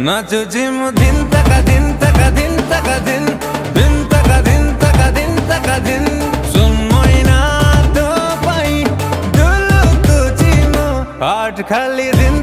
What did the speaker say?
नाचो gym दिन तक दिन तक दिन तक दिन दिन तक दिन तक दिन तक दिन सुन मोइना तो पाई दुलु तो जिम आठ खाली दिन